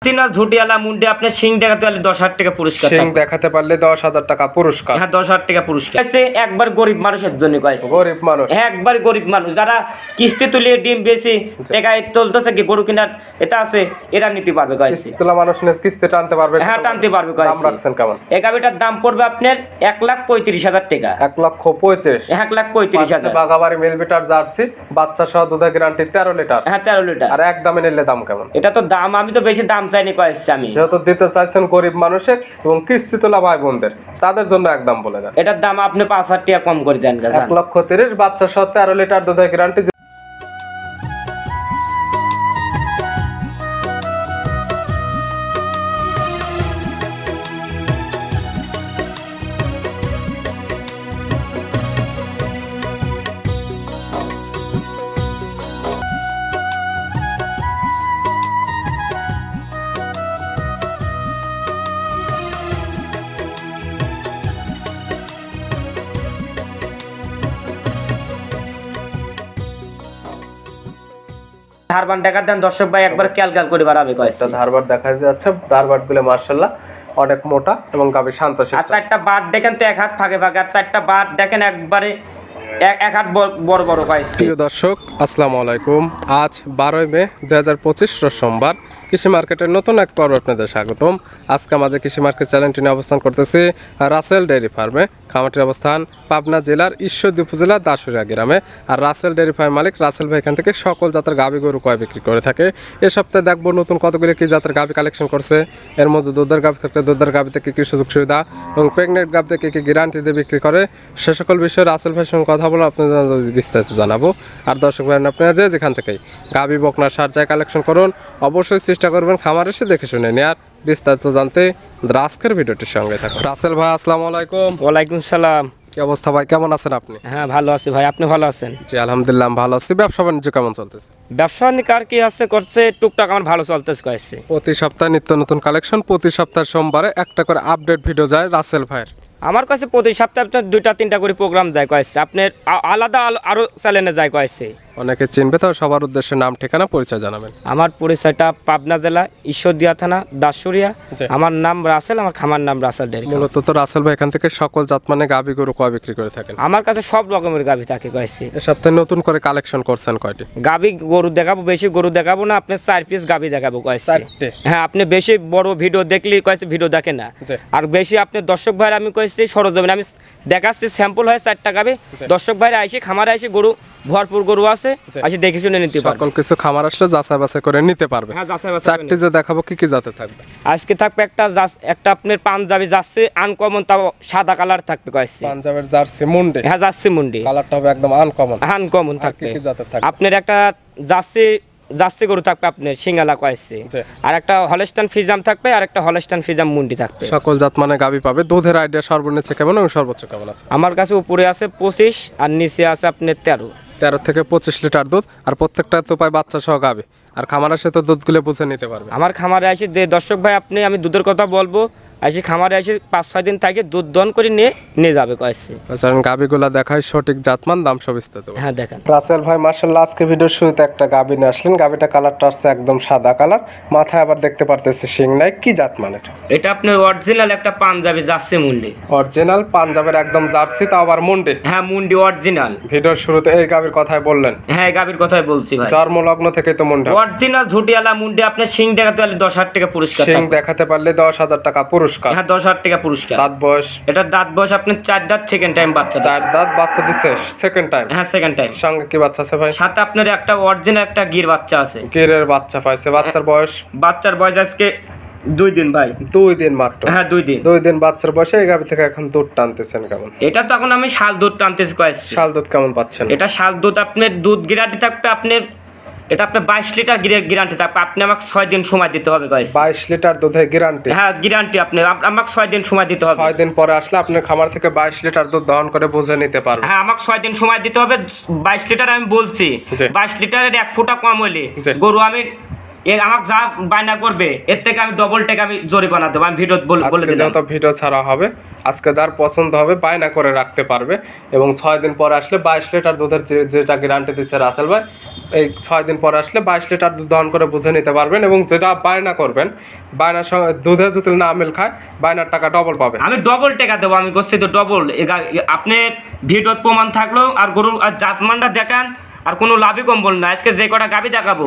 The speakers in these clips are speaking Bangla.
অরিজিনাল ঝুটিয়ালা মুন্ডি আপনি সিং দেখাতে পারলে 10,000 টাকা পুরস্কার, সিং দেখাতে পারলে 10,000 টাকা পুরস্কার। হ্যাঁ 10,000 টাকা পুরস্কার। একবার গরিব মানুষের জন্য কয়েছে, গরিব মানুষ, একবার গরিব মানুষ যারা কিস্তি তুলে ডিম বেশি একাই চলতেছে কি গরু কিনার এটা আছে, এরা নিতে পারবে কয়েছে। তোলা মানুষ কিস্তি টানতে পারবে, হ্যাঁ টানতে পারবে কয়েছে। দাম রাখছেন কেমন? এই গাবিটার দাম পড়বে আপনার 1,35,000 টাকা। 1,35,000, 1,35,000। বাগাবাড়ি মিলবিটার জার্সি, বাচ্চা সহ দুধের গ্যারান্টি 13 লিটার। হ্যাঁ 13 লিটার। আর এক দামে নিলে দাম কেমন? এটা তো দাম আমি তো বেশি দাম চাইনি কয়েছে, আমি যেহেতু দিতে চাইছেন গরিব মানুষের এবং কিস্তি তোলা ভাই বোনদের, তাদের জন্য একদম বলে দেন। এটার দাম আপনি 5,000 টাকা কম করে দেন। 1,30,000, বাচ্চা সহ 13 লিটার দুধের গ্যারান্টি। ধারবান টাকা দেন দর্শক ভাই, একবার ক্যালকাল করে বাড়াবে কয়েছে। ধারবার দেখা যাচ্ছে, ধারবার গুলো মাশাআল্লাহ অনেক মোটা এবং গাবি শান্ত শিষ্ট। আর চারটা বাট দেখেন তো এক হাত ফাঁকে ফাঁকে, আর চারটা বাট দেখেন একবারে এক হাত বড় বড় কয়েছে। প্রিয় দর্শক আসসালামু আলাইকুম। আজ 12 মে 2025 রোজ সোমবার। কৃষি মার্কেটের নতুন এক পর্ব আপনাদের স্বাগতম। আজকে আমাদের কৃষি মার্কেট চ্যানেলটি নিয়ে অবস্থান করতেছি রাসেল ডেয়ারি ফার্মে। খামারটির অবস্থান পাবনা জেলার ঈশ্বরদী উপজেলার দাসুরিয়া গ্রামে। আর রাসেল ডেয়ারি ফার্ম মালিক রাসেল ভাই এখান থেকে সকল জাতের গাভী গরু কয় বিক্রি করে থাকে। এ সপ্তাহে দেখবো নতুন কতগুলি কি জাতের গাভী কালেকশন করছে। এর মধ্যে দুধের গাভী থাকলে দুধের গাভী থেকে কি সুযোগ সুবিধা এবং প্রেগনেন্ট গাভী থেকে কি গ্যারান্টি দিয়ে বিক্রি করে, সে সকল বিষয়ে রাসেল ভাইয়ের সঙ্গে কথা বলে আপনাদের বিস্তারিত জানাবো। আর দর্শক ভাই আপনারা যেখান থেকেই গাভী বকনা সার যায় কালেকশন করুন, অবশ্যই চেষ্টা করবেন খামার এসে দেখে শুনে নেওয়ার। বিস্তারিত জানতে আজকের ভিডিওটির সঙ্গে থাকুন। রাসেল ভাই আসসালামু আলাইকুম। ওয়ালাইকুম সালাম। কি অবস্থা ভাই, কেমন আছেন আপনি? হ্যাঁ ভালো আছি ভাই, আপনি ভালো আছেন? জি আলহামদুলিল্লাহ ভালো আছি। ব্যবসা বাণিজ্য কেমন চলতেছে? ব্যবসা নিকার কি আছে করছে, টুকটাক আমার ভালো চলতেছে কয়েছে। প্রতি সপ্তাহে নিত্য নতুন কালেকশন, প্রতি সপ্তাহের সোমবারে একটা করে আপডেট ভিডিও যায় রাসেল ভাইয়ের। আমার কাছে প্রতি সপ্তাহে আপনার 2-3টা করে প্রোগ্রাম যায় কয়েছে, আপনার আলাদা আরো চ্যানেলে যায় কয়েছে। অনেকে চিনবে, তাও সবার উদ্দেশ্যে নাম ঠিকানা পরিচয় জানাবেন। আমার পরিচয়টা পাবনা জেলা ঈশ্বরদীয়া থানা দাসুরিয়া। আমার নাম রাসেল, আমার খামার নাম রাসেল ডেয়ারি। মূলত তো রাসেল ভাই এখান থেকে সকল জাত মানে গাভী গরু কয় বিক্রি করে থাকেন? আমার কাছে সব রকমের গাভী থাকে কয়েছে। এ সপ্তাহে নতুন করে কালেকশন করছেন কয়টি গাভী? গরু দেখাবো, বেশি গরু দেখাবো না, আপনি 4 পিস গাভী দেখাবো কয়েছে। হ্যাঁ আপনি বেশি বড় ভিডিও দেখলে কয়েছে ভিডিও দেখেন না, আর বেশি আপনি দর্শক ভাইরা আমি কয়েছি সরজমিন আমি দেখাচ্ছি, স্যাম্পল হয় 4টা গাভী। দর্শক ভাইরা আইসে খামারে আইসে গরু ভরপুর গরু আছে, আসে দেখে শুনে নিতে পারবে। সকল কিছু খামার আসলে যাচাই বাছাই করে নিতে পারবে। হ্যাঁ যাচাই বাছাই। 4টি যে দেখাবো কি কি জাতে থাকবে? আজকে থাকবে একটা আপনার পাঞ্জাবি যাচ্ছে আনকমন, তাও সাদা কালার থাকবে কয়েছে। পাঞ্জাবের জার্সি মুন্ডি। হ্যাঁ যাচ্ছে মুন্ডি, কালারটা হবে একদম আনকমন। আনকমন থাকবে। কি কি জাতে থাকবে? আপনার একটা যাচ্ছে গরু থাকবে আপনার সিঙ্গালা কয়েছে, আর একটা হলস্টাইন ফ্রিজাম থাকবে, আর একটা হলস্টাইন ফ্রিজাম মুন্ডি থাকবে। সকল জাত মানে গাভী পাবে। দুধের আইডিয়া সর্বনিম্ন কেমন এবং সর্বোচ্চ কেমন আছে? আমার কাছে উপরে আছে 25 আর নিচে আছে আপনার 13 থেকে 25 লিটার দুধ, আর প্রত্যেকটা তো পায় বাচ্চা সহ গাভী। আর খামার আসে তো দুধগুলো বুঝে নিতে পারবে। আমার খামারে আসে যে দর্শক ভাই আপনি আমি দুধের কথা বলবো, আসে খামারে এসে 5-6 দিন থাকে দুধ দন করে নিয়ে যাবে কয়েছে। আচ্ছা গাভীগুলা দেখায় সঠিক জাতমান, দাম সব বিস্তারিত। হ্যাঁ দেখেন রাসেল ভাই মাশাআল্লাহ আজকে ভিডিওর শুরুতে একটা গাভী নিয়ে আসলেন। গাভীটা কালারটা আসছে একদম সাদা কালার, মাথায় আবার দেখতে পারতেছে শিং নাই। কি জাত মানে এটা আপনার অরিজিনাল একটা পাঞ্জাবি যাচ্ছে মুন্ডি। অরিজিনাল পাঞ্জাবের একদম জার্সি, তাও আবার মুন্ডি। হ্যাঁ মুন্ডি অরিজিনাল। ভিডিওর শুরুতে এই গাভীর কথাই বললেন? হ্যাঁ এই গাভীর কথাই বলছি ভাই। জন্মলগ্ন থেকে তো মুন্ডি অরিজিনাল ঝুটিয়ালা মুন্ডি। আপনি সিং দেখাতে পারলে 10,000 টাকা পুরস্কার। সিং দেখাতে পারলে 10,000 টাকা পুরস্কার। হ্যাঁ 10,000 টাকা পুরস্কার। দাঁত বয়স? এটা দাঁত বয়স আপনি 4 দাঁত, সেকেন্ড টাইম বাচ্চা। 4 দাঁত বাচ্চা দিচ্ছে সেকেন্ড টাইম? হ্যাঁ সেকেন্ড টাইম। সঙ্গে কি বাচ্চা আছে ভাই? সাথে আপনার একটা অরিজিনাল একটা গির বাচ্চা আছে। গিরের বাচ্চা পাইছে। বাচ্চার বয়স? বাচ্চার বয়স আজকে 2 দিন ভাই। 2 দিন মাত্র? হ্যাঁ 2 দিন। 2 দিন বাচ্চার বয়সে এই গাভী থেকে এখন দুধ টানতেছেন কেমন? এটা তো এখন আমি শাল দুধ টানতেছি কয়েছি। শাল দুধ কেমন পাচ্ছেন? এটা শাল দুধ আপনার দুধ গ্যারান্টি থাকবে আপনার, এটা আপনার 22 লিটার গ্যারান্টি থাকবে। আপনি আমাকে 6 দিন সময় দিতে হবে গাইস। 22 লিটার দুধের গ্যারান্টি? হ্যাঁ গ্যারান্টি। আপনি আমাকে 6 দিন সময় দিতে হবে। 6 দিন পরে আসলে আপনার খামার থেকে 22 লিটার দুধ দহন করে বুঝে নিতে পারবেন। হ্যাঁ আমাকে 6 দিন সময় দিতে হবে। 22 লিটার আমি বলছি, 22 লিটারের 1 ফোঁটা কম হলে গরু আমি এর আমাকে যা বায়না করবে এর থেকে আমি ডবল টাকা আমি জরিমানা দেবো, আমি ভিডিও বলে আজকে দিলাম। যত ভিডিও ছাড়া হবে আজকে যার পছন্দ হবে বায়না করে রাখতে পারবে, এবং 6 দিন পরে আসলে 22 লিটার দুধের যেটা গ্যারান্টি দিচ্ছে রাসেল ভাই, এই 6 দিন পরে আসলে 22 লিটার দুধ দহন করে বুঝে নিতে পারবেন, এবং যেটা বায়না করবেন বায়নার সঙ্গে দুধে যদি না মিল খায় বায়নার টাকা ডবল পাবে। আমি ডবল টাকা দেবো, আমি করছি তো ডবল। আপনি ভিডিওর প্রমাণ থাকলো আর গরুর আর জাতমানটা দেখান, আর কোনো লাভি কম্বল না। আজকে যে কটা গাবি দেখাবো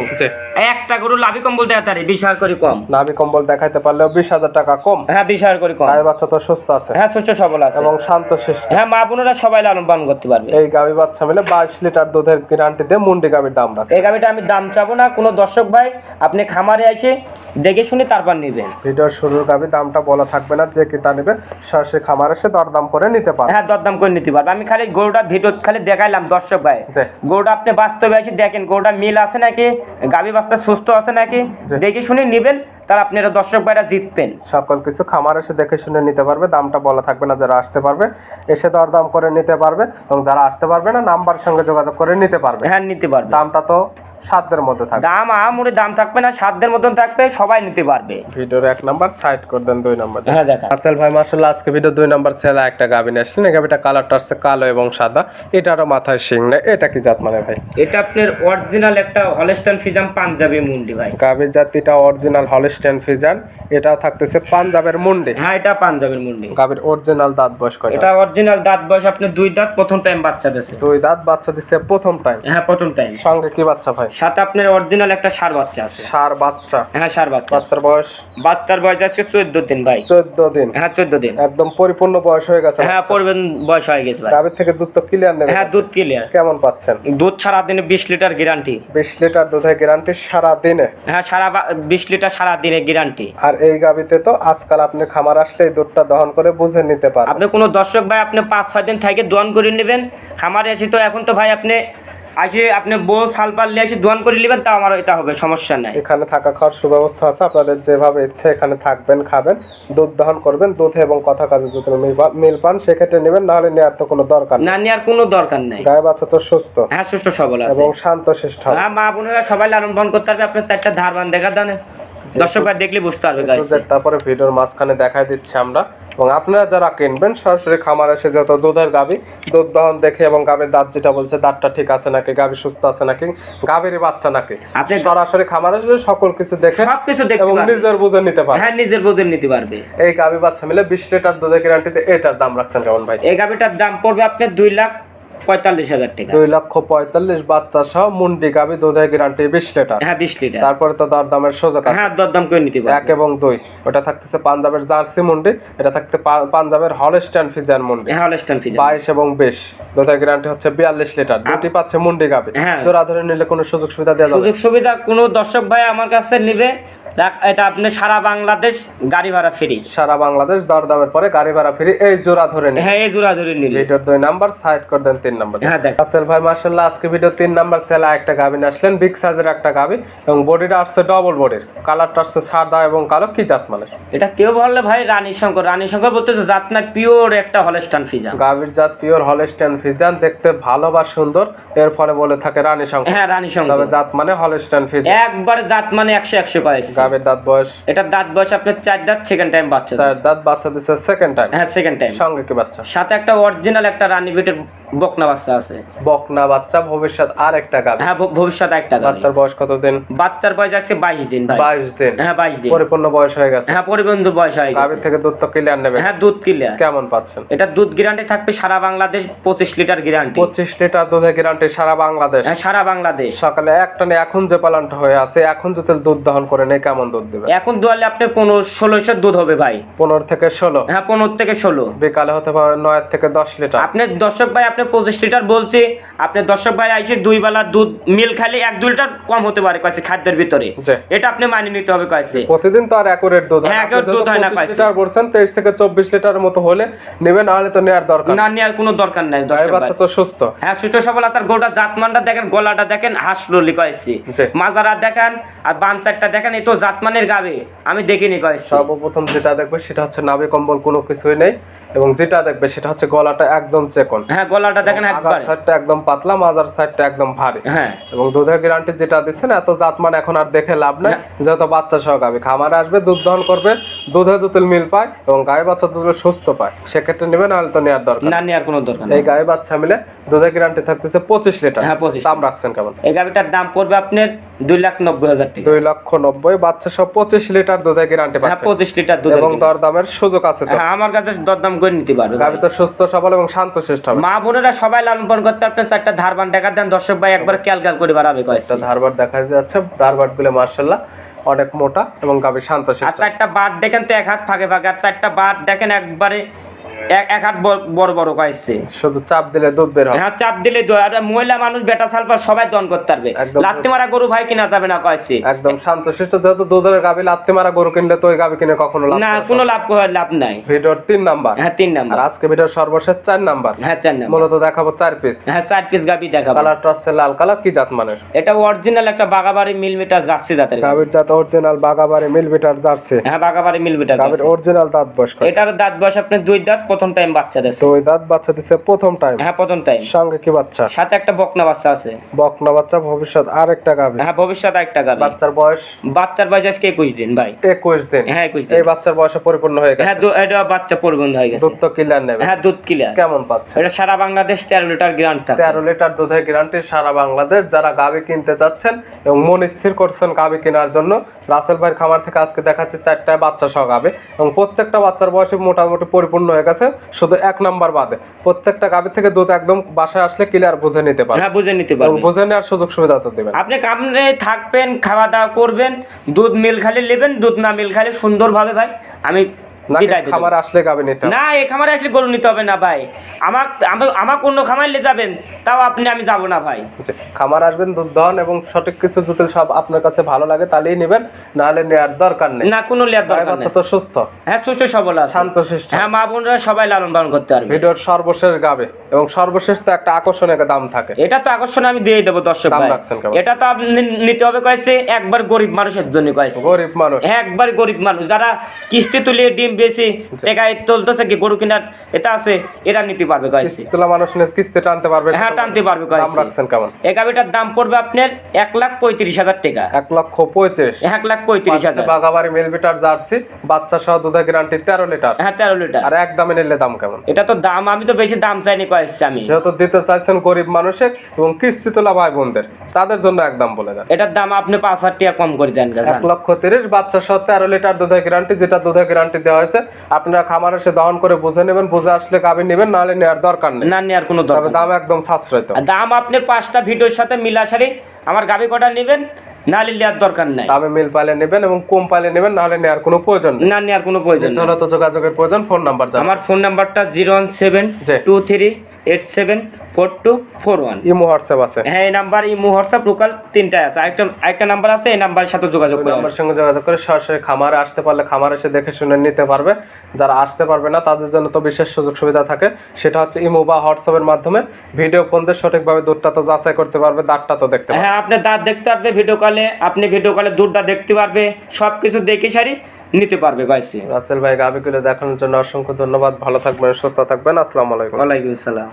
একটা গরু লাভি কম্বল দেখাতে 20,000 করে কম, নাভি কম্বল দেখাইতে পারলেও 20,000 টাকা কম। হ্যাঁ 20,000 করে কম। গাই বাচ্চা তো সুস্থ আছে, হ্যাঁ সুস্থ সবল আছে এবং শান্ত শিষ্ট। হ্যাঁ মা বোনেরা সবাই লালন পালন করতে পারবে। এই গাবি বাচ্চা মিলে 22 লিটার দুধের গ্যারান্টি দিয়ে মুন্ডি গাবির দাম রাখে। এই গাবিটা আমি দাম চাবো না, কোনো দর্শক ভাই আপনি খামারে এসে দেখে শুনে তারপর নেবেন। ভিডিওর শুরুর গাবি দামটা বলা থাকবে না, যে কিতা নেবে সরাসরি খামার এসে দরদাম করে নিতে পারবে। হ্যাঁ দরদাম করে নিতে পারবে। আমি খালি গরুটা ভিডিও খালি দেখাইলাম দর্শক ভাই, গরুটা আপনি বাস্তবে এসে দেখেন গরুটা মিল আছে নাকি, গাবি বাচ্চা সুস্থ আছে নাকি, দেখে শুনে নেবেন, তার আপনারা দর্শক ভাইরা জিতবেন। সকল কিছু খামার এসে দেখে শুনে নিতে পারবে, দামটা বলা থাকবে না। যারা আসতে পারবে এসে দরদাম করে নিতে পারবে, এবং যারা আসতে পারবে না নাম্বার সঙ্গে যোগাযোগ করে নিতে পারবে। হ্যাঁ নিতে পারবে। দামটা তো সাধ্যের মধ্যে থাকবে, দাম আমুরে দাম থাকবে না, সাধ্যের মতন থাকবে, সবাই নিতে পারবে। ভিডিওর 1 নাম্বার সাইড করে দেন, 2 নাম্বার। হ্যাঁ দেখা আসল ভাই মাশাআল্লাহ আজকে ভিডিও 2 নাম্বার ছেলে একটা গাবি নিয়ে আসলেন। এই গাবিটা কালারটা আছে কালো এবং সাদা, এটারও মাথায় শিং নেই। এটা কি জাত মানে ভাই? এটা আপনার অরিজিনাল একটা হলস্টাইন ফ্রিজিয়ান পাঞ্জাবি মুন্ডি ভাই। গাবির জাতিটা অরিজিনাল হলস্টাইন ফ্রিজিয়ান, এটাও থাকতেছে পাঞ্জাবের মুন্ডি। হ্যাঁ এটা পাঞ্জাবের মুন্ডি। গাবির অরিজিনাল দাঁত বয়স কয়টা? এটা অরিজিনাল দাঁত বয়স আপনার 2 দাঁত, প্রথম টাইম বাচ্চা দিয়েছে। 2 দাঁত বাচ্চা দিছে প্রথম টাইম। হ্যাঁ প্রথম টাইম। সঙ্গে কি বাচ্চা ভাই? সাথে আপনার অরিজিনাল একটা ষাঁড় বাচ্চা আছে। ষাঁড় বাচ্চা? হ্যাঁ ষাঁড় বাচ্চা। বাচ্চার বয়স? বাচ্চার বয়স আছে 14 দিন ভাই। 14 দিন? হ্যাঁ 14 দিন। একদম পরিপূর্ণ বয়স হয়ে গেছে? হ্যাঁ বয়স হয়ে গেছে ভাই। গাবির থেকে দুধ তো ক্লিয়ার নেবে? হ্যাঁ দুধ ক্লিয়ার। কেমন পাচ্ছেন? দুধ সারা দিনে 20 লিটার গ্যারান্টি। 20 লিটার দুধের গ্যারান্টি সারা দিনে? হ্যাঁ 20 লিটার সারা দিনে গ্যারান্টি। আর এই গাবিতে তো আজকাল আপনি খামার আসলে এই দুধটা দহন করে বুঝে নিতে পারবেন। আপনি কোনো দর্শক ভাই আপনি 5-6 দিন থেকে দহন করে নেবেন খামারে এসে, তো এখন তো ভাই আপনি আসে আপনি বউ সাল পারলে এসে দহন করে নেবেন, তা আমার এটা হবে, সমস্যা নাই। এখানে থাকা খাওয়ার সুব্যবস্থা আছে, আপনাদের যেভাবে ইচ্ছে এখানে থাকবেন, খাবেন, দুধ দহন করবেন। দুধ এবং কথা কাজে যদি মিল পান সেক্ষেত্রে নেবেন, নাহলে নেওয়ার তো কোনো দরকার না, নেওয়ার কোনো দরকার নাই। গায়ে বাচ্চা তো সুস্থ? হ্যাঁ সুস্থ সবল আছে এবং শান্ত শিষ্ট। হ্যাঁ মা বোনেরা সবাই লালন পালন করতে পারবে। আপনার 4টা ধারবান দেখা দেন, দর্শক ভাই দেখলে বুঝতে পারবে গাইস। তারপরে ভিডিওর মাঝখানে দেখাই দিচ্ছি আমরা, এবং আপনারা যারা কিনবেন সরাসরি খামার এসে যত দুধের গাবি দুধ দহন দেখে, এবং গাবির দাঁত যেটা বলছে দাঁতটা ঠিক আছে নাকি, গাবি সুস্থ আছে নাকি, গাবির বাচ্চা নাকি, আপনি সরাসরি খামার এসে সকল কিছু দেখে সবকিছু দেখতে এবং পারবে, নিজের বুঝে নিতে পারবেন। হ্যাঁ নিজের বুঝে নিতে পারবে। এই গাবি বাচ্চা মিলে 20 লিটার দুধের গ্যারান্টিতে এটার দাম রাখছেন কেমন ভাই? এই গাবিটার দাম পড়বে আপনার 2,45,000 টাকা। 2,45,000 বাচ্চা সহ মুন্ডি গাবি দুধের গ্যারান্টি 20 লিটার? হ্যাঁ 20 লিটার। তারপরে তো দরদামের সুযোগ আছে? হ্যাঁ দরদাম করে নিতে পারবে। 1 এবং 2 ওটা থাকতেছে পাঞ্জাবের জার্সি মুন্ডি, এটা থাকতে পাঞ্জাবের হলস্টাইন ফ্রিজিয়ান মুন্ডি। হ্যাঁ হলস্টাইন ফ্রিজিয়ান 22 এবং 20 দুধের গ্যারান্টি হচ্ছে 42 লিটার। দুটি পাচ্ছে মুন্ডি গাবি। জোড়া ধরে নিলে কোনো সুযোগ সুবিধা দেওয়া যাবে? সুযোগ সুবিধা কোনো দর্শক ভাই আমার কাছে নেবে, এটা আপনি সারা বাংলাদেশ গাড়ি ভাড়া ফ্রি। সারা বাংলাদেশ দরদামের পরে গাড়ি ভাড়া ফ্রি, এই জোড়া ধরে নিন। হ্যাঁ এই জোড়া ধরে নিন। ভিডিওর 2 নাম্বার সাইড করে দেন, 3 নাম্বার। হ্যাঁ দেখ আসল ভাই মাশাআল্লাহ আজকে ভিডিও 3 নাম্বার ছেলে একটা গাবি নিয়ে আসলেন, বিগ সাইজের একটা গাবি, এবং বডিটা আসছে ডবল বডির, কালারটা আসছে সাদা এবং কালো। কি জাত মানে? এটা কেউ বললে ভাই রানী শঙ্কর। রানী শঙ্কর বলতে জাত না, পিওর একটা হলস্টাইন ফ্রিজিয়ান। গাবির জাত পিওর হলস্টাইন ফ্রিজিয়ান, দেখতে ভালো বা সুন্দর, এর ফলে বলে থাকে রানী শঙ্কর। হ্যাঁ রানী শঙ্কর। তবে জাত মানে হলস্টাইন ফ্রিজিয়ান, একবার জাত মানে 100 পাইছে। গাবির দাঁত বয়স? এটা দাঁত বয়স আপনার 4 দাঁত, সেকেন্ড টাইম বাচ্চা। 4 দাঁত বাচ্চা দিছে সেকেন্ড টাইম? হ্যাঁ সেকেন্ড টাইম। সঙ্গে কি বাচ্চা? সাথে একটা অরিজিনাল একটা রানী বিটের বকনা বাচ্চা আছে। বকনা বাচ্চা, ভবিষ্যৎ আর একটা গাবি? হ্যাঁ ভবিষ্যৎ একটা গাবি। বাচ্চার বয়স কত দিন? বাচ্চার বয়স আছে 22 দিন ভাই। 22 দিন? হ্যাঁ 22 দিন। পরিপূর্ণ বয়স হয়ে গেছে? হ্যাঁ পরিপূর্ণ বয়স হয়ে গেছে। গাবি থেকে দুধ তো ক্লিয়ার নেবে? হ্যাঁ দুধ ক্লিয়ার। কেমন পাচ্ছেন? এটা দুধ গ্যারান্টি থাকবে সারা বাংলাদেশ 25 লিটার গ্যারান্টি। 25 লিটার দুধের গ্যারান্টি সারা বাংলাদেশ? হ্যাঁ সারা বাংলাদেশ। সকালে এক টানে এখন যে পালানটা হয়ে আছে, এখন যদি দুধ দহন করে নেই কেমন দুধ দিবে? এখন দোয়ালে আপনি 15-16 দুধ হবে ভাই। 15 থেকে 16? হ্যাঁ 15 থেকে 16। বিকালে হতে পারে 9 থেকে 10 লিটার। আপনি দর্শক ভাই আপনি 25 লিটার বলছে, আপনি দর্শক ভাই আইসে 2 বেলা দুধ মিল খাইলে 1-2 লিটার কম হতে পারে কয়েছে খাদ্যের ভিতরে, এটা আপনি মানিয়ে নিতে হবে কয়েছে। প্রতিদিন তো আর অ্যাকুরেট দুধ হয় না। অ্যাকুরেট দুধ হয় না কয়েছে। লিটার বলছেন 23 থেকে 24 লিটারের মতো হলে নেবেন, নাহলে তো নেওয়ার দরকার না, নেওয়ার কোনো দরকার নাই দর্শক ভাই। বাচ্চা তো সুস্থ? হ্যাঁ সুস্থ সবল আছে। গোটা জাতমানটা দেখেন, গলাটা দেখেন, হাসললি কয়েছে, মাজারা দেখেন, আর বানচারটা দেখেন, এই তো জাতমানের গাবে আমি দেখিনি কয়েছে। সর্বপ্রথম যেটা দেখবে সেটা হচ্ছে নাভি কম্বল কোনো কিছুই নেই, এবং যেটা দেখবে সেটা হচ্ছে গলাটা একদম চেকন। হ্যাঁ গলাটা দেখেন একবার সাইডটা একদম পাতলা, মাজার সাইডটা একদম ভারী। হ্যাঁ এবং দুধের গ্যারান্টি যেটা দিচ্ছেন এত জাতমান এখন আর দেখে লাভ নাই, যেহেতু বাচ্চা সহ গাবি খামারে আসবে, দুধ দহন করবে, দুধে যদি মিল পায় এবং গায়ে বাচ্চা দুধ সুস্থ পায় সেক্ষেত্রে নেবে, নাহলে তো নেওয়ার দরকার না, নেওয়ার কোনো দরকার নেই। এই গায়ে বাচ্চা মিলে দুধের গ্যারান্টি থাকতেছে 25 লিটার। হ্যাঁ 25। দাম রাখছেন কেমন? এই গাবিটার দাম পড়বে আপনার 2,90,000 টাকা। 2,90,000 বাচ্চা সহ 25 লিটার দুধের গ্যারান্টি হ্যাঁ পাচ্ছেন 25 লিটার দুধ এবং দরদামের সুযোগ আছে তো? হ্যাঁ আমার কাছে দরদাম করে নিতে পারবে। গাবি তো সুস্থ সবল এবং শান্তশিষ্ট হবে। মা বোনেরা সবাই লালন পালন করতে আপনার 4টা ধারবান টাকা দেন, দর্শক ভাই একবার ক্যালকাল করে বাড়াবে কয়েছে। একটা ধারবাট দেখা যাচ্ছে, ধারবাট গুলো মাশাআল্লাহ অনেক মোটা এবং গাবি শান্তশিষ্ট। আর 4টা বাট দেখেন তো এক হাত ফাঁকে ফাঁকে, আর 4টা বাট দেখেন একবারে এক হাত বড় বড় কয়েছে। শুধু চাপ দিলে দুধ বের হয়। হ্যাঁ চাপ দিলে আর মহিলা মানুষ বেটা সালফার সবাই দন করতে পারবে। লাত্তি মারা গরু ভাই কিনা যাবে না কয়েছে। একদম শান্তশিষ্ট, যেহেতু দুধের গাবি, লাত্তি মারা গরু কিনলে তো ওই গাবি কিনে কখনো লাভ না, কোনো লাভ নাই। ভিডিওর 3 নাম্বার। হ্যাঁ 3 নাম্বার। আর আজকে ভিডিওর সর্বশেষ 4 নাম্বার। হ্যাঁ 4 নাম্বার। মূলত দেখাবো 4 পিস। হ্যাঁ 4 পিস গাবি দেখাবো। কালারটা হচ্ছে লাল কালার, কি জাত মানের? এটা অরিজিনাল একটা বাগাবাড়ি মিলমিটার জার্সি জাতের গাবির জাত অরিজিনাল বাগাবাড়ি মিলবিটার জার্সি। হ্যাঁ বাগাবাড়ি মিলমিটার গাবির অরিজিনাল দাঁত বয়স কত? এটার দাঁত বয়স আপনার 2 দাঁত, প্রথম টাইম বাচ্চা দেয়। 2 দাঁত বাচ্চা দিছে প্রথম টাইম। হ্যাঁ প্রথম টাইম। সঙ্গে কি বাচ্চা? সাথে একটা বকনা বাচ্চা আছে। বকনা বাচ্চা, ভবিষ্যৎ আরেকটা গাবি। হ্যাঁ ভবিষ্যৎ একটা গাবি। বাচ্চার বয়স? বাচ্চার বয়স আজকে 21 দিন ভাই। 21 দিন। হ্যাঁ 21 দিন। এই বাচ্চার বয়স পরিপূর্ণ হয়ে গেছে। হ্যাঁ এটা বাচ্চা পরিবন্ধ হয়ে গেছে। দুধ তো ক্লিয়ার নেবে? হ্যাঁ দুধ ক্লিয়ার। কেমন পাচ্ছে? এটা সারা বাংলাদেশ 13 লিটার গ্যারান্টি থাকে। 13 লিটার দুধের গ্যারান্টি সারা বাংলাদেশ। যারা গাবি কিনতে চাচ্ছেন এবং মন স্থির করছেন গাবি কেনার জন্য, রাসেল ভাইয়ের খামার থেকে আজকে দেখাচ্ছি 4টা বাচ্চা সহ গাবি এবং প্রত্যেকটা বাচ্চার বয়স মোটামুটি পরিপূর্ণ হয়ে গেছে, শুধু 1 নাম্বার বাদে। প্রত্যেকটা গাবি থেকে দুধ একদম বাসায় আসলে ক্লিয়ার বুঝে নিতে পারবেন। হ্যাঁ বুঝে নিতে পারবেন। বুঝে নেওয়ার সুযোগ সুবিধা তো দিবেন। আপনি কামড়ে থাকবেন, খাওয়া দাওয়া করবেন, দুধ মিল খালি নেবেন, দুধ না মিল খালি সুন্দরভাবে ভাই আমি খামারে আসলে গাবি নিতে হবে না। এই খামারে আসলে গরু নিতে হবে না ভাই। আমার অন্য খামারে যাবেন তাও আমি যাব না ভাই। খামার আসবেন, দুধ দহন এবং সঠিক কিছু যদি সব আপনার কাছে ভালো লাগে তাহলেই নেবেন, নাহলে নেওয়ার দরকার নেই। না কোনো নেওয়ার দরকার নেই। বাচ্চা তো সুস্থ? হ্যাঁ সুস্থ সবল আছে, শান্তশিষ্ট। হ্যাঁ মা বোনরা সবাই লালন পালন করতে পারবে। ভিডিওর সর্বশেষ গাবে এবং সর্বশেষ তো একটা আকর্ষণীয় দাম থাকে। এটা তো আকর্ষণ আমি দিয়ে দেবো দর্শক ভাই। এটা তো আপনি নিতে হবে কয়েছে একবার গরিব মানুষের জন্য কয়েছে। গরিব মানুষ? একবার গরিব মানুষ যারা কিস্তি তুলে ডিম বেশি একাই চলতেছে কি গরু কিনার এটা আছে, এরা নিতে পারবে কয়েছে। কিস্তি তোলা মানুষ কিস্তি টানতে পারবে? হ্যাঁ টানতে পারবে কয়েছে। দাম রাখছেন কেমন? এই গাবিটার দাম পড়বে আপনার 1,35,000 টাকা। 1,35,000? 1,35,000। বাগাবাড়ি মিলবিটার জার্সি, বাচ্চা সহ দুধের গ্যারান্টি 13 লিটার। হ্যাঁ 13 লিটার। আর এক দামে নিলে দাম কেমন? এটা তো দাম আমি তো বেশি দাম চাইনি কয়েছে আমি, যেহেতু দিতে চাইছেন গরিব মানুষের এবং কিস্তি তোলা ভাই বোনদের, তাদের জন্য একদম বলে দেন। এটার দাম আপনি 5,000 টাকা কম করে দেন। 1,30,000 বাচ্চা সহ 13 লিটার দুধের গ্যারান্টি, যেটা দুধের গ্যারান্টি দেওয়া হয়েছে। আপনারা খামারে এসে দহন করে বুঝে নেবেন, বুঝে আসলে গাবি নেবেন, নাহলে নেওয়ার দরকার নেই। না নেওয়ার কোনো দরকার নেই। দাম একদম সাশ্রয় তো? দাম আপনি 5টা ভিডিওর সাথে মিলা সারি আমার গাবি কটা নেবেন, নাহলে নেওয়ার দরকার নাই। দামে মিল পাইলে নেবেন এবং কম পাইলে নেবেন, নাহলে নেওয়ার কোনো প্রয়োজন নেই। না নেওয়ার কোনো প্রয়োজন নেই। তো যোগাযোগের প্রয়োজন। ফোন নাম্বার জানান। আমার ফোন নাম্বারটা 01723874241। ইমো হোয়াটসঅ্যাপ আছে? হ্যাঁ এই নাম্বার ইমো হোয়াটসঅ্যাপ লোকাল 3টাই আছে। আরেকটা নাম্বার আছে, এই নাম্বারের সাথে যোগাযোগ করুন। আমার সঙ্গে যোগাযোগ করে সরাসরি খামারে আসতে পারলে খামারে এসে দেখে শুনে নিতে পারবে। যারা আসতে পারবে না তাদের জন্য তো বিশেষ সুযোগ সুবিধা থাকে, সেটা হচ্ছে ইমো বা হোয়াটসঅ্যাপের মাধ্যমে ভিডিও ফোন দিয়ে সঠিকভাবে দুধটা তো যাচাই করতে পারবে, দাঁতটা তো দেখতে পারবে। হ্যাঁ আপনি দাঁত দেখতে পারবে ভিডিও কলে, আপনি ভিডিও কলে দুধটা দেখতে পারবে, সবকিছু দেখে সারি নিতে পারবে গাইছে। রাসেল ভাই গাবিগুলো দেখানোর জন্য অসংখ্য ধন্যবাদ। ভালো থাকবেন, সুস্থ থাকবেন। আসসালামু আলাইকুম। ওয়ালাইকুম আসসালাম।